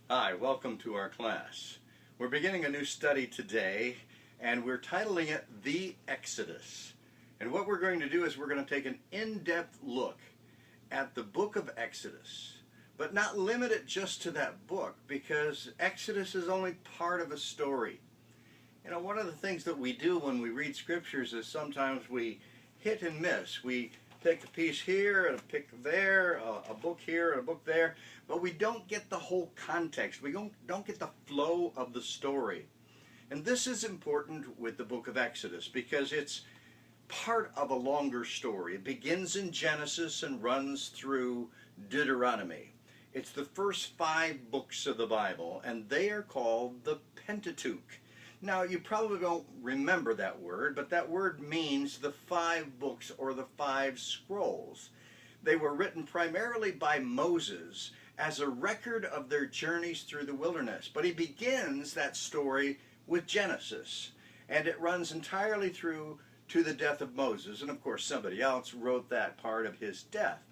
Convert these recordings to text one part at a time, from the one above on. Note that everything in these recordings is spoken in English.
Hi, welcome to our class. We're beginning a new study today, and we're titling it The Exodus. And what we're going to do is we're going to take an in-depth look at the book of Exodus, but not limit it just to that book, because Exodus is only part of a story. You know, one of the things that we do when we read scriptures is sometimes we hit and miss. We pick a piece here and a pick there, a book here and a book there, but we don't get the whole context. We don't get the flow of the story. And this is important with the book of Exodus because it's part of a longer story. It begins in Genesis and runs through Deuteronomy. It's the first 5 books of the Bible, and they are called the Pentateuch. Now, you probably don't remember that word, but that word means the 5 books or the 5 scrolls. They were written primarily by Moses as a record of their journeys through the wilderness. But he begins that story with Genesis, and it runs entirely through to the death of Moses. And of course, somebody else wrote that part of his death.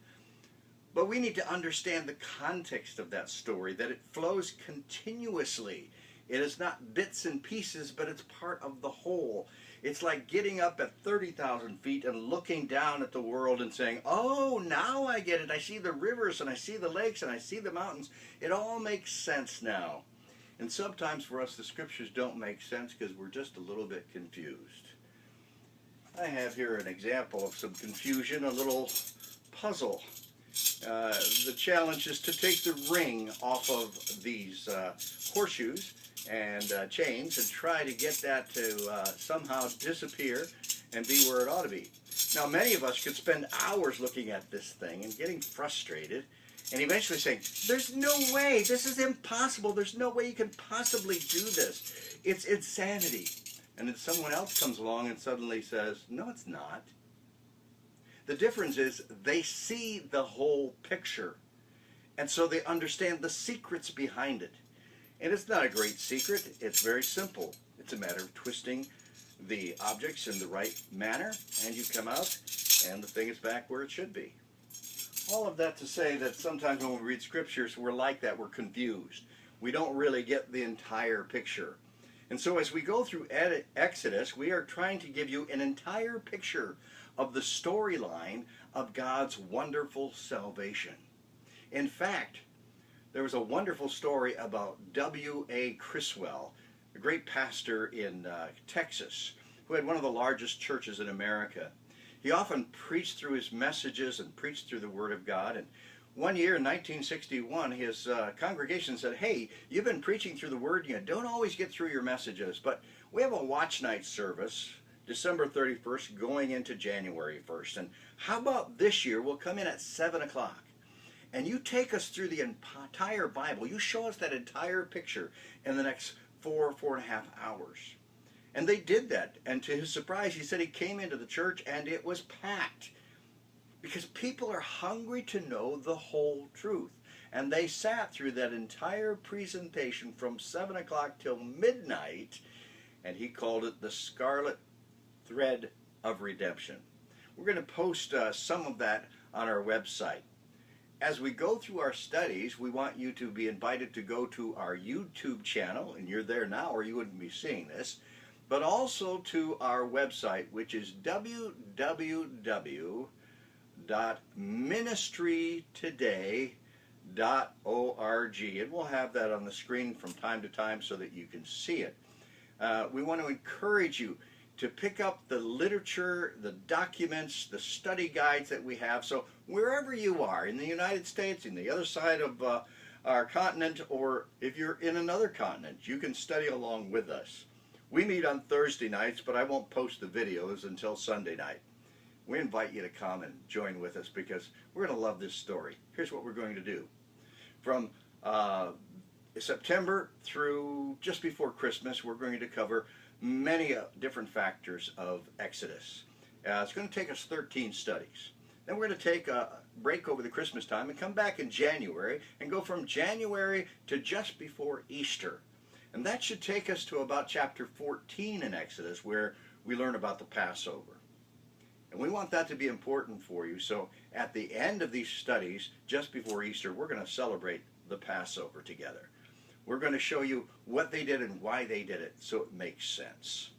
But we need to understand the context of that story, that it flows continuously. It is not bits and pieces, but it's part of the whole. It's like getting up at 30,000 feet and looking down at the world and saying, oh, now I get it. I see the rivers and I see the lakes and I see the mountains. It all makes sense now. And sometimes for us the scriptures don't make sense because we're just a little bit confused. I have here an example of some confusion, a little puzzle. The challenge is to take the ring off of these horseshoes and chains and try to get that to somehow disappear and be where it ought to be. Now, many of us could spend hours looking at this thing and getting frustrated and eventually saying, there's no way, this is impossible, there's no way you can possibly do this. It's insanity. And then someone else comes along and suddenly says, no, it's not. The difference is they see the whole picture, and so they understand the secrets behind it. And it's not a great secret. It's very simple. It's a matter of twisting the objects in the right manner, and you come out, and the thing is back where it should be. All of that to say that sometimes when we read scriptures, we're like that. We're confused. We don't really get the entire picture. And so as we go through Exodus, we are trying to give you an entire picture of the storyline of God's wonderful salvation. In fact, there was a wonderful story about W.A. Criswell, a great pastor in Texas, who had one of the largest churches in America. He often preached through his messages and preached through the Word of God. And one year in 1961, his congregation said, hey, you've been preaching through the Word, you don't always get through your messages, but we have a watch night service, December 31st, going into January 1st. And how about this year, we'll come in at 7 o'clock. And you take us through the entire Bible. You show us that entire picture in the next 4.5 hours. And they did that. And to his surprise, he said he came into the church and it was packed. Because people are hungry to know the whole truth. And they sat through that entire presentation from 7 o'clock till midnight. And he called it the Scarlet Thread of Redemption. We're going to post some of that on our website. As we go through our studies, we want you to be invited to go to our YouTube channel, and you're there now or you wouldn't be seeing this, but also to our website, which is www.ministrytoday.org, and we'll have that on the screen from time to time so that you can see it. We want to encourage you to pick up the literature, the documents, the study guides that we have. So wherever you are, in the United States, in the other side of our continent, or if you're in another continent, you can study along with us. We meet on Thursday nights, but I won't post the videos until Sunday night. We invite you to come and join with us because we're going to love this story. Here's what we're going to do. From September through just before Christmas, we're going to cover many different factors of Exodus. It's going to take us 13 studies. Then we're going to take a break over the Christmas time and come back in January and go from January to just before Easter. And that should take us to about chapter 14 in Exodus, where we learn about the Passover. And we want that to be important for you. So at the end of these studies, just before Easter, we're going to celebrate the Passover together. We're going to show you what they did and why they did it so it makes sense.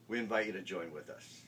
We invite you to join with us.